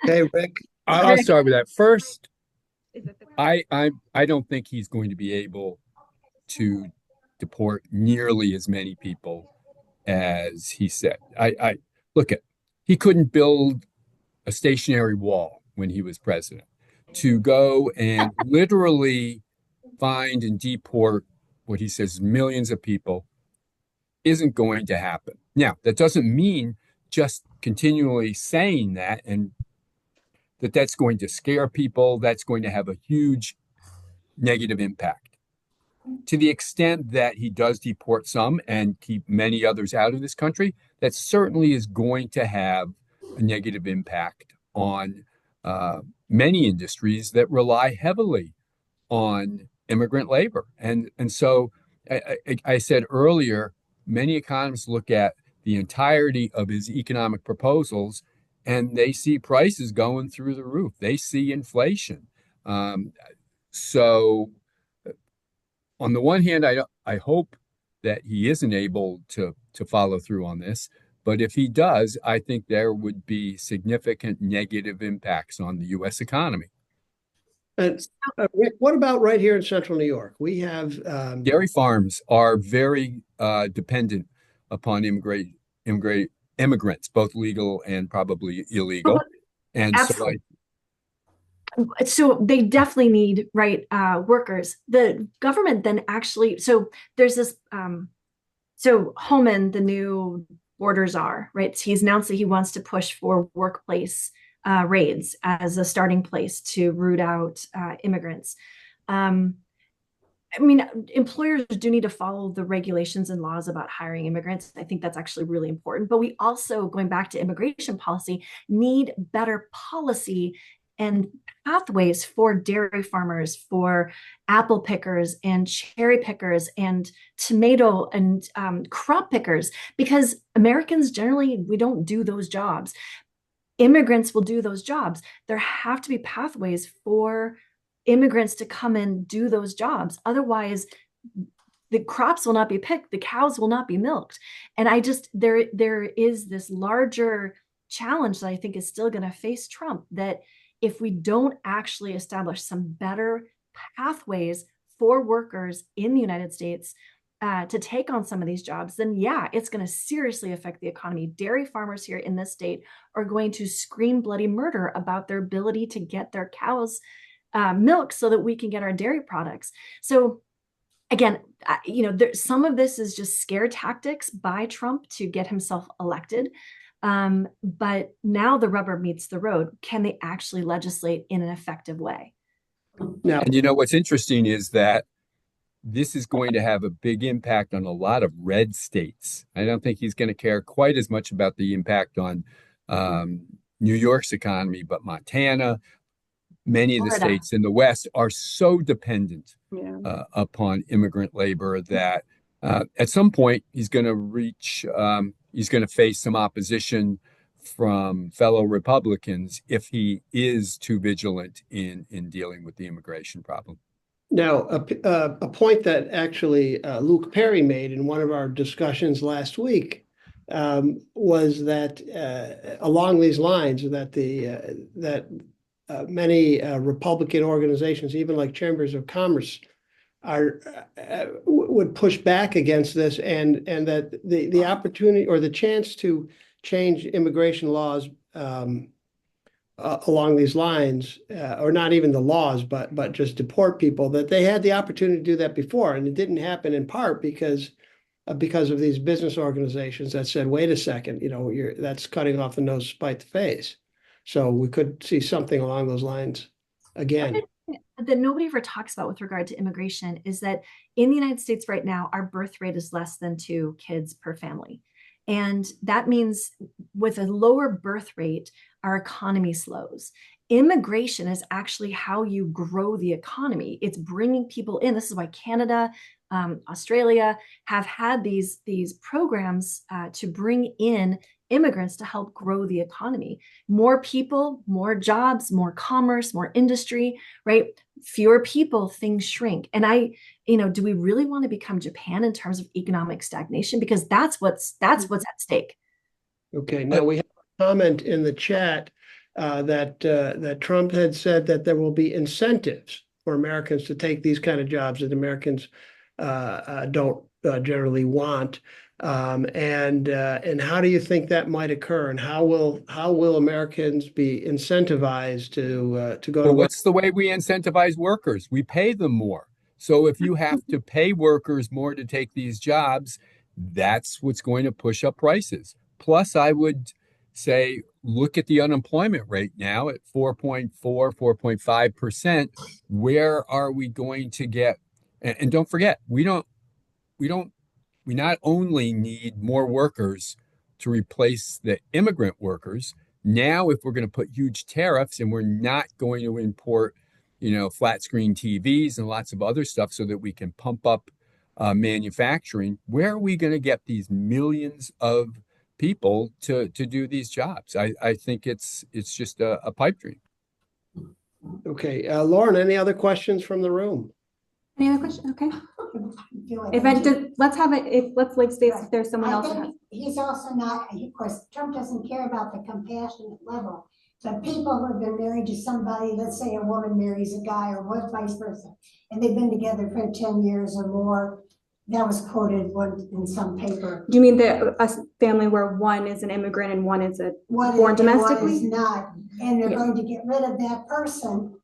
Okay, Rick. I'll start with that. First, I don't think he's going to be able to deport nearly as many people as he said. He couldn't build a stationary wall when he was president. To go and literally find and deport what he says millions of people isn't going to happen. Now, that doesn't mean just continually saying that and that's going to scare people. That's going to have a huge negative impact. To the extent that he does deport some and keep many others out of this country, that certainly is going to have a negative impact on many industries that rely heavily on immigrant labor. And so I said earlier, many economists look at the entirety of his economic proposals and they see prices going through the roof. They see inflation. So on the one hand, I hope that he isn't able to follow through on this. But if he does, I think there would be significant negative impacts on the U.S. economy. And Rick, what about right here in Central New York? We have dairy farms are very dependent upon immigrants, both legal and probably illegal. And absolutely. So they definitely need workers. The government then actually, so there's this, so Homan, the new border czar, right? He's announced that he wants to push for workplace raids as a starting place to root out immigrants. I mean, employers do need to follow the regulations and laws about hiring immigrants. I think that's actually really important. But we also, going back to immigration policy, need better policy and pathways for dairy farmers, for apple pickers and cherry pickers and tomato and crop pickers, because Americans generally, we don't do those jobs. Immigrants will do those jobs. There have to be pathways for immigrants to come and do those jobs. Otherwise, the crops will not be picked, the cows will not be milked. And there is this larger challenge that I think is still going to face Trump, that if we don't actually establish some better pathways for workers in the United States to take on some of these jobs, then yeah, it's going to seriously affect the economy. Dairy farmers here in this state are going to scream bloody murder about their ability to get their cows milk so that we can get our dairy products. So again, some of this is just scare tactics by Trump to get himself elected. But now the rubber meets the road. Can they actually legislate in an effective way? Now, And what's interesting is that this is going to have a big impact on a lot of red states. I don't think he's going to care quite as much about the impact on New York's economy, but Montana, many of the states in the West are so dependent upon immigrant labor that at some point he's going to face some opposition from fellow Republicans if he is too vigilant in dealing with the immigration problem. Now, a point that actually Luke Perry made in one of our discussions last week was that along these lines, that many Republican organizations, even like chambers of commerce, would push back against this, and that the opportunity or the chance to change immigration laws along these lines, or not even the laws, but just deport people, that they had the opportunity to do that before, and it didn't happen in part because of these business organizations that said, "Wait a second, that's cutting off the nose to spite the face." So we could see something along those lines again. That nobody ever talks about with regard to immigration is that in the United States right now, our birth rate is less than 2 kids per family. And that means with a lower birth rate, our economy slows. Immigration is actually how you grow the economy. It's bringing people in. This is why Canada, Australia have had these programs to bring in immigrants to help grow the economy. More people, more jobs, more commerce, more industry, right? Fewer people, things shrink. And do we really want to become Japan in terms of economic stagnation? Because that's what's at stake. Okay, now we have a comment in the chat that Trump had said that there will be incentives for Americans to take these kind of jobs that Americans don't generally want. And how do you think that might occur? And how will Americans be incentivized to go to work? What's the way we incentivize workers? We pay them more. So if you have to pay workers more to take these jobs, that's what's going to push up prices. Plus, I would say, look at the unemployment rate now at 4.4, 4.5%. Where are we going to get? And don't forget, we not only need more workers to replace the immigrant workers. Now, if we're going to put huge tariffs and we're not going to import, flat screen TVs and lots of other stuff so that we can pump up manufacturing, where are we going to get these millions of people to do these jobs? I think it's just a pipe dream. Okay, Lauren, any other questions from the room? Any other question? Okay. Let's like say if there's someone else. He's also not, of course, Trump doesn't care about the compassionate level, but people who have been married to somebody, let's say a woman marries a guy or what vice versa, and they've been together for 10 years or more. That was quoted in some paper. Do you mean a family where one is an immigrant and one is born domestically? One is not, and they're going to get rid of that person.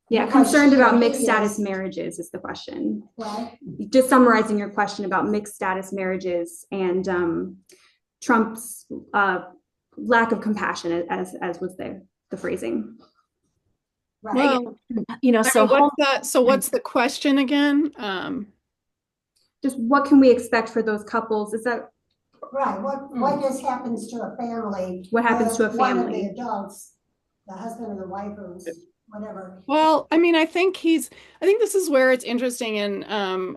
Yeah, concerned about mixed status marriages is the question. What? Just summarizing your question about mixed status marriages and Trump's lack of compassion, as was the phrasing. Right. Well, so what's the question again? Just what can we expect for those couples? Is that right? What just happens to a family? What happens to a family? One of the adults the husband or the wife or whatever. Well, I mean, I think this is where it's interesting. And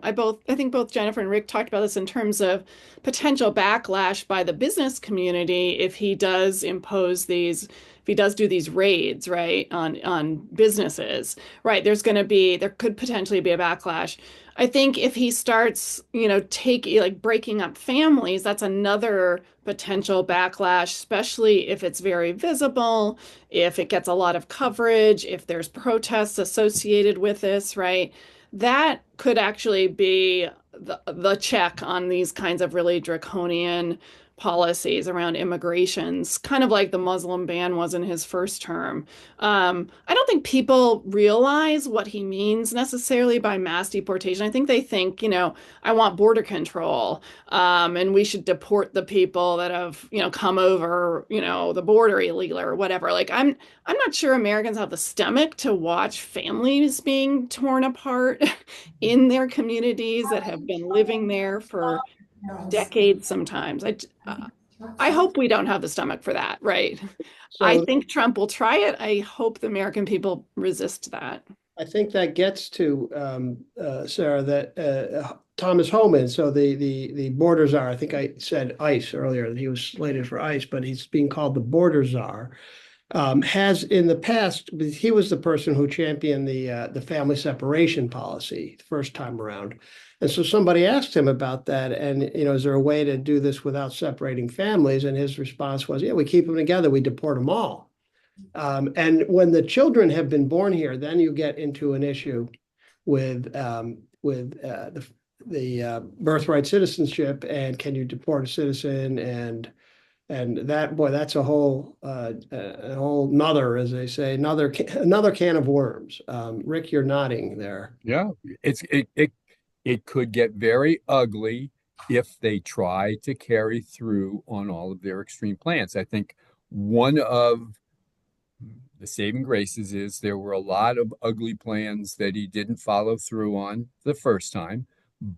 I think both Jennifer and Rick talked about this in terms of potential backlash by the business community if he does if he does do these raids, right, on businesses, right, there could potentially be a backlash. I think if he starts, breaking up families, that's another potential backlash, especially if it's very visible, if it gets a lot of coverage, if there's protests associated with this, right? That could actually be the check on these kinds of really draconian policies around immigrations, kind of like the Muslim ban was in his first term. I don't think people realize what he means necessarily by mass deportation. I think they think, I want border control, and we should deport the people that have, come over, the border illegally or whatever. Like, I'm not sure Americans have the stomach to watch families being torn apart in their communities that have been living there for decades sometimes. I hope we don't have the stomach for that, right? I So think Trump will try it. I hope the American people resist that. I think that gets to Sarah, that Thomas Homan, so the border czar. I think I said ICE earlier, that he was slated for ICE, but he's being called the border czar. Has in the past, he was the person who championed the family separation policy the first time around. And so somebody asked him about that, and is there a way to do this without separating families? And his response was, yeah, we keep them together, we deport them all. And when the children have been born here, then you get into an issue with the birthright citizenship, and can you deport a citizen, and that, boy, that's a whole nother, as they say, another can of worms. Rick, you're nodding there. Yeah, it could get very ugly if they try to carry through on all of their extreme plans. I think one of the saving graces is there were a lot of ugly plans that he didn't follow through on the first time,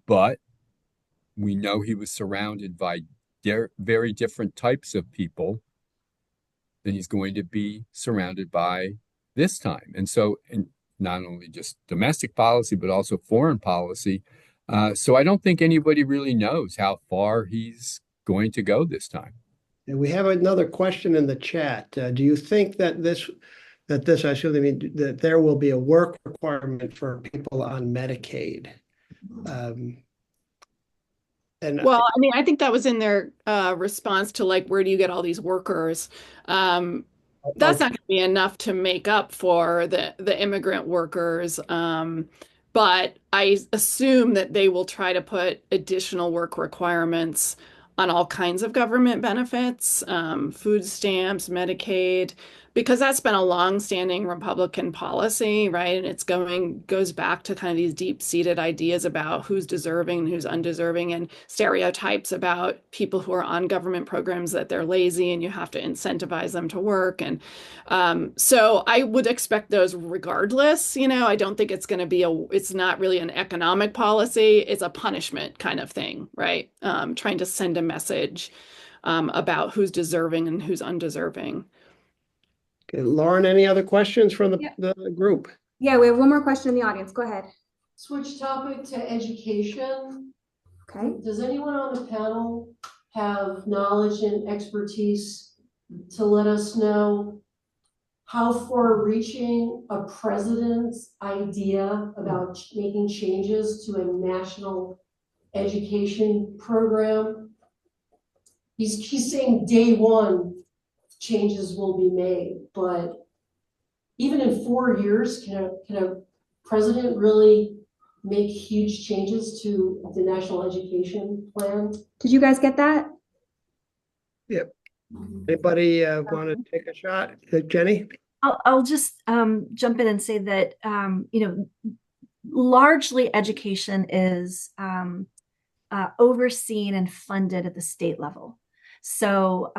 but we know he was surrounded by very different types of people than he's going to be surrounded by this time. And so, not only just domestic policy, but also foreign policy. So I don't think anybody really knows how far he's going to go this time. And we have another question in the chat. Do you think that I should mean that there will be a work requirement for people on Medicaid? Well, I mean, I think that was in their response to, like, where do you get all these workers? That's not going to be enough to make up for the immigrant workers. But I assume that they will try to put additional work requirements on all kinds of government benefits, food stamps, Medicaid, because that's been a long-standing Republican policy, right? And it goes back to kind of these deep-seated ideas about who's deserving and who's undeserving, and stereotypes about people who are on government programs, that they're lazy and you have to incentivize them to work. And so I would expect those regardless. I don't think it's going to be it's not really an economic policy. It's a punishment kind of thing, right? Trying to send a message about who's deserving and who's undeserving. Okay, Lauren, any other questions from the group? Yeah, we have one more question in the audience. Go ahead. Switch topic to education. Okay. Does anyone on the panel have knowledge and expertise to let us know how far-reaching a president's idea about making changes to a national education program? He's saying day one changes will be made, but even in 4 years, can a president really make huge changes to the national education plan? Did you guys get that? Yep. Anybody want to take a shot? Jenny? I'll just jump in and say that largely education is overseen and funded at the state level. So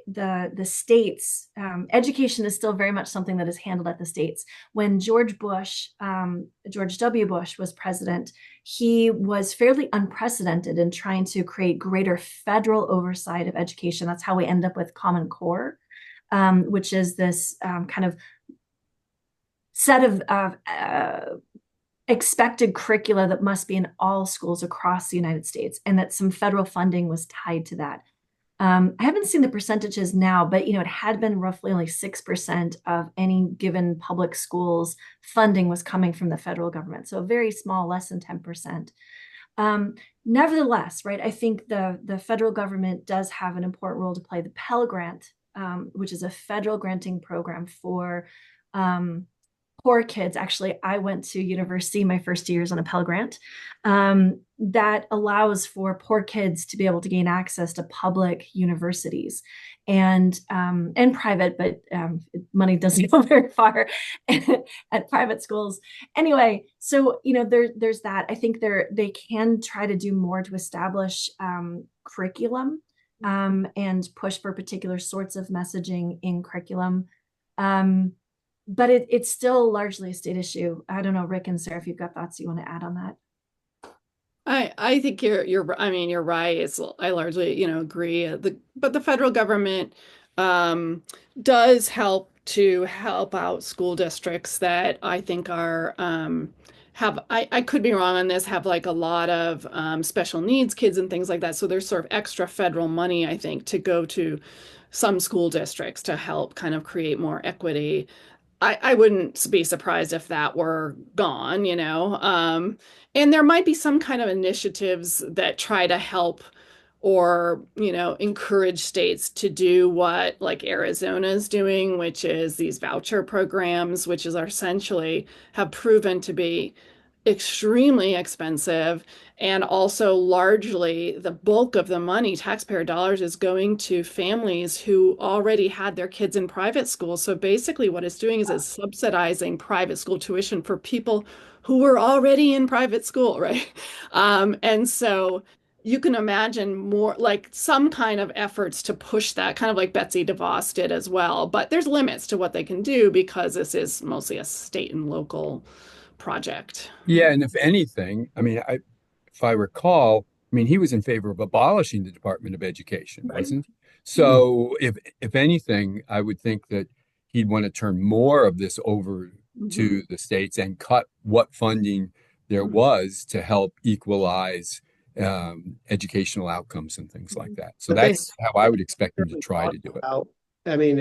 the states, education is still very much something that is handled at the states. When George W. Bush was president, he was fairly unprecedented in trying to create greater federal oversight of education. That's how we end up with Common Core. which is this kind of set of expected curricula that must be in all schools across the United States, and that some federal funding was tied to that. I haven't seen the percentages now, but it had been roughly only 6% of any given public schools funding was coming from the federal government. So very small, less than 10%. Nevertheless, right, I think the federal government does have an important role to play. The Pell Grant, which is a federal granting program for poor kids. Actually, I went to university my first 2 years on a Pell Grant that allows for poor kids to be able to gain access to public universities and private, but money doesn't go very far at private schools. Anyway, so there's that. I think they can try to do more to establish curriculum and push for particular sorts of messaging in curriculum. But it's still largely a state issue. I don't know, Rick and Sarah, if you've got thoughts you want to add on that. I think you're right. I largely agree. But the federal government does help out school districts that I think are I could be wrong on this, have like a lot of special needs kids and things like that. So there's sort of extra federal money, I think, to go to some school districts to help kind of create more equity. I wouldn't be surprised if that were gone, and there might be some kind of initiatives that try to help or, encourage states to do what like Arizona is doing, which is these voucher programs, which is essentially have proven to be extremely expensive. And also largely the bulk of the money, taxpayer dollars, is going to families who already had their kids in private school. So basically what it's doing is it's subsidizing private school tuition for people who were already in private school, right? And so you can imagine more like some kind of efforts to push that, kind of like Betsy DeVos did as well. But there's limits to what they can do because this is mostly a state and local project. Yeah, and if anything, if I recall, he was in favor of abolishing the Department of Education, Right. wasn't he? So if anything, I would think that he'd want to turn more of this over to the states and cut what funding there was to help equalize educational outcomes and things like that. So But they that's how I would expect him to try to do it. I mean,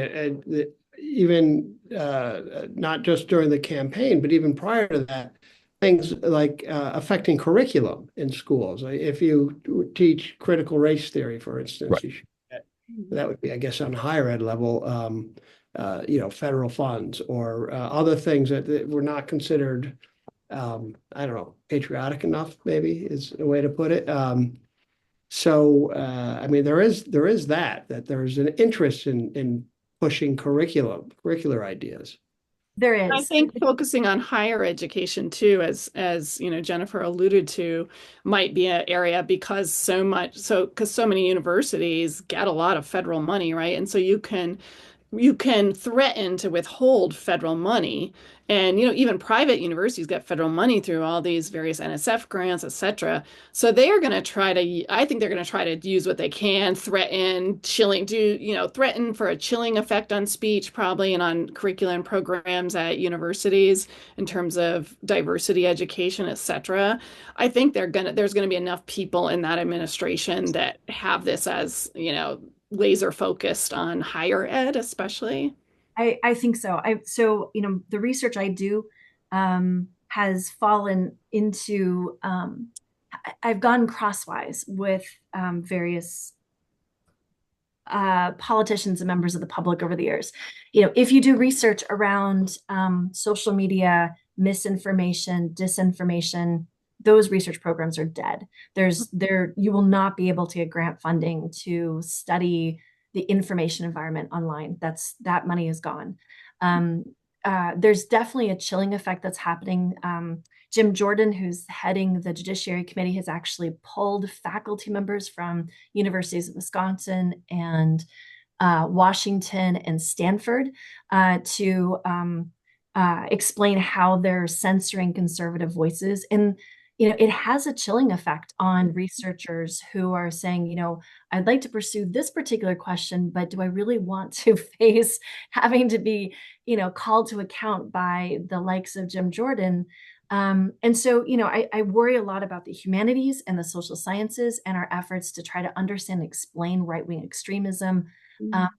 even not just during the campaign, but even prior to that, things like affecting curriculum in schools. If you teach critical race theory, for instance, Right. you should that would be, I guess, on higher ed level, federal funds or other things that were not considered, I don't know, patriotic enough, maybe is a way to put it. So there is that there's an interest in pushing curricular ideas. There is. I think focusing on higher education too, as Jennifer alluded to, might be an area because so many universities get a lot of federal money, right? And so you can threaten to withhold federal money. And, even private universities get federal money through all these various NSF grants, et cetera. So I think they're going to try to use what they can, threaten for a chilling effect on speech, probably, and on curriculum programs at universities in terms of diversity education, et cetera. I think there's going to be enough people in that administration that have this as, laser focused on higher ed, especially. I think so. The research I do has fallen into, I've gone crosswise with various politicians and members of the public over the years. If you do research around social media, misinformation, disinformation, those research programs are dead. You will not be able to get grant funding to study the information environment online. That money is gone. There's definitely a chilling effect that's happening. Jim Jordan, who's heading the Judiciary Committee, has actually pulled faculty members from universities of Wisconsin and Washington and Stanford to explain how they're censoring conservative voices. And it has a chilling effect on researchers who are saying, I'd like to pursue this particular question, but do I really want to face having to be, called to account by the likes of Jim Jordan? And so, I worry a lot about the humanities and the social sciences and our efforts to try to understand and explain right-wing extremism,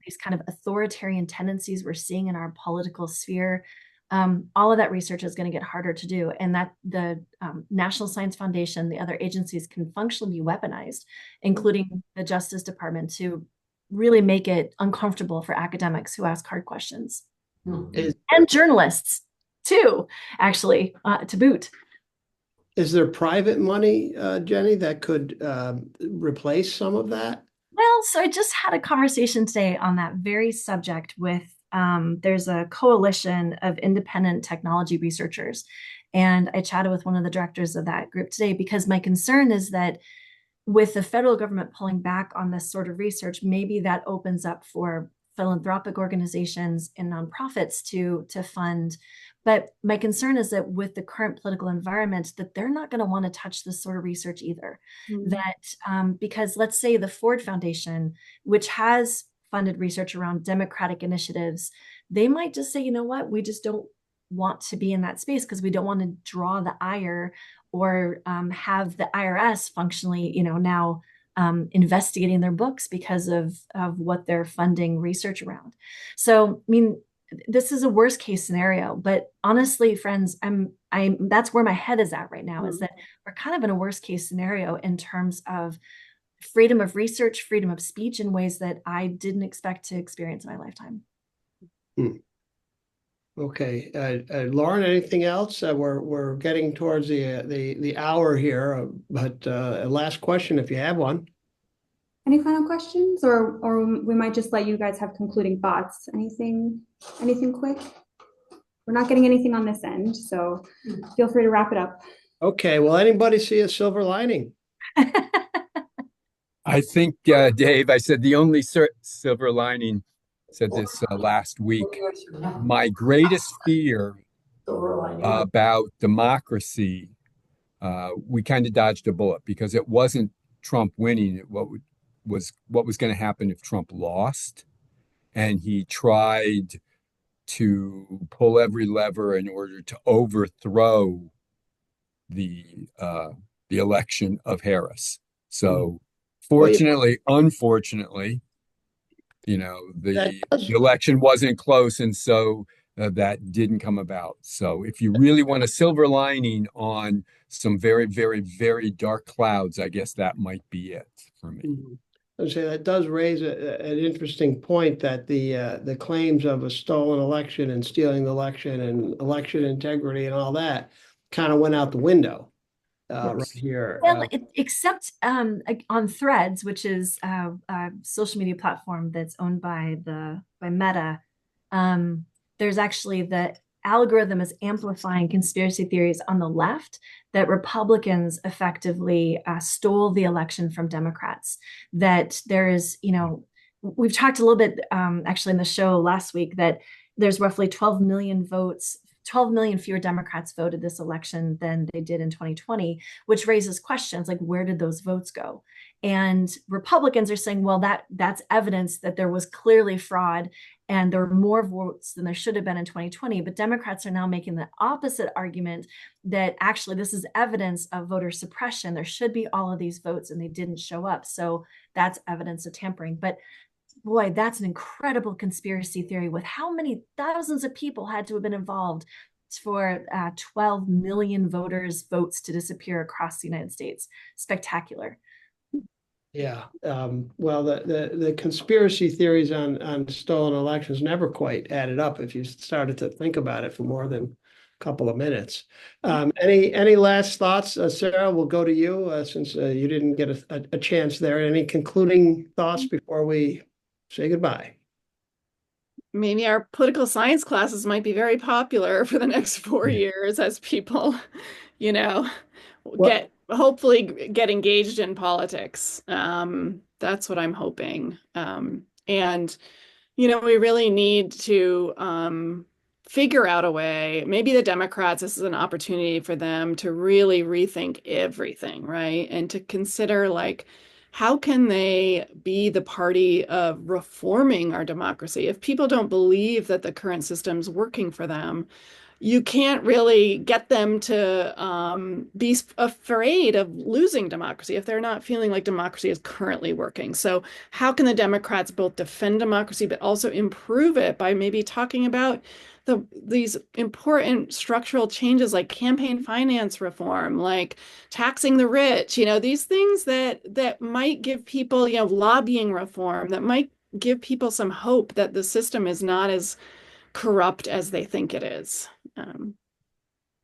these kind of authoritarian tendencies we're seeing in our political sphere. All of that research is going to get harder to do, and that the National Science Foundation, the other agencies can functionally be weaponized, including the Justice Department, to really make it uncomfortable for academics who ask hard questions. And journalists too, actually, to boot. Is there private money, Jenny, that could replace some of that? Well, so I just had a conversation today on that very subject with there's a coalition of independent technology researchers. And I chatted with one of the directors of that group today, because my concern is that with the federal government pulling back on this sort of research, maybe that opens up for philanthropic organizations and nonprofits to fund. But my concern is that with the current political environment, that they're not going to want to touch this sort of research either. That because let's say the Ford Foundation, which has funded research around democratic initiatives, they might just say, you know what, we just don't want to be in that space because we don't want to draw the ire or have the IRS functionally, now investigating their books because of what they're funding research around. So, I mean, this is a worst case scenario, but honestly, friends, that's where my head is at right now, is that we're kind of in a worst case scenario in terms of freedom of research, freedom of speech in ways that I didn't expect to experience in my lifetime. Okay, Lauren, anything else? We're getting towards the hour here, but last question, if you have one. Any final questions, or we might just let you guys have concluding thoughts. Anything quick? We're not getting anything on this end, so feel free to wrap it up. Okay, well, anybody see a silver lining? I think, Dave, I said the only silver lining, said this last week. My greatest fear about democracy, we kind of dodged a bullet, because it wasn't Trump winning. What was going to happen if Trump lost, and he tried to pull every lever in order to overthrow the election of Harris. So fortunately, unfortunately, the election wasn't close, and so that didn't come about. So if you really want a silver lining on some very, very, very dark clouds, I guess that might be it for me. I would say that does raise an interesting point, that the claims of a stolen election and stealing the election and election integrity and all that kind of went out the window right here. Well, except on Threads, which is a social media platform that's owned by Meta. There's actually the algorithm is amplifying conspiracy theories on the left that Republicans effectively stole the election from Democrats. That there is, we've talked a little bit actually in the show last week, that there's roughly 12 million votes. 12 million fewer Democrats voted this election than they did in 2020, which raises questions like, where did those votes go? And Republicans are saying, well, that's evidence that there was clearly fraud and there were more votes than there should have been in 2020. But Democrats are now making the opposite argument, that actually this is evidence of voter suppression. There should be all of these votes and they didn't show up. So that's evidence of tampering. But boy, that's an incredible conspiracy theory, with how many thousands of people had to have been involved for 12 million votes to disappear across the United States. Spectacular. Yeah. Well, the conspiracy theories on stolen elections never quite added up if you started to think about it for more than a couple of minutes. Any last thoughts? Sarah, we'll go to you since you didn't get a chance there. Any concluding thoughts before we say goodbye? Maybe our political science classes might be very popular for the next 4 years as people, hopefully get engaged in politics. That's what I'm hoping. And we really need to figure out a way. Maybe the Democrats, this is an opportunity for them to really rethink everything, right? And to consider, like, how can they be the party of reforming our democracy? If people don't believe that the current system's working for them, you can't really get them to be afraid of losing democracy if they're not feeling like democracy is currently working. So how can the Democrats both defend democracy but also improve it by maybe talking about these important structural changes like campaign finance reform, like taxing the rich, these things that might give people, lobbying reform, that might give people some hope that the system is not as corrupt as they think it is.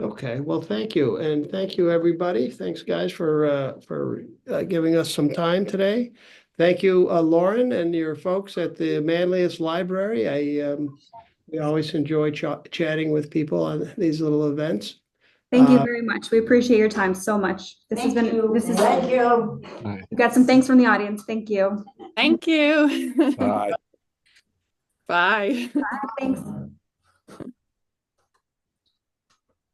Okay, well, thank you. And thank you, everybody. Thanks, guys, for giving us some time today. Thank you, Lauren, and your folks at the Manlius Library. We always enjoy chatting with people on these little events. Thank you very much. We appreciate your time so much. Thank you. Thank you. We got some thanks from the audience. Thank you. Thank you. Bye. Bye. Thanks.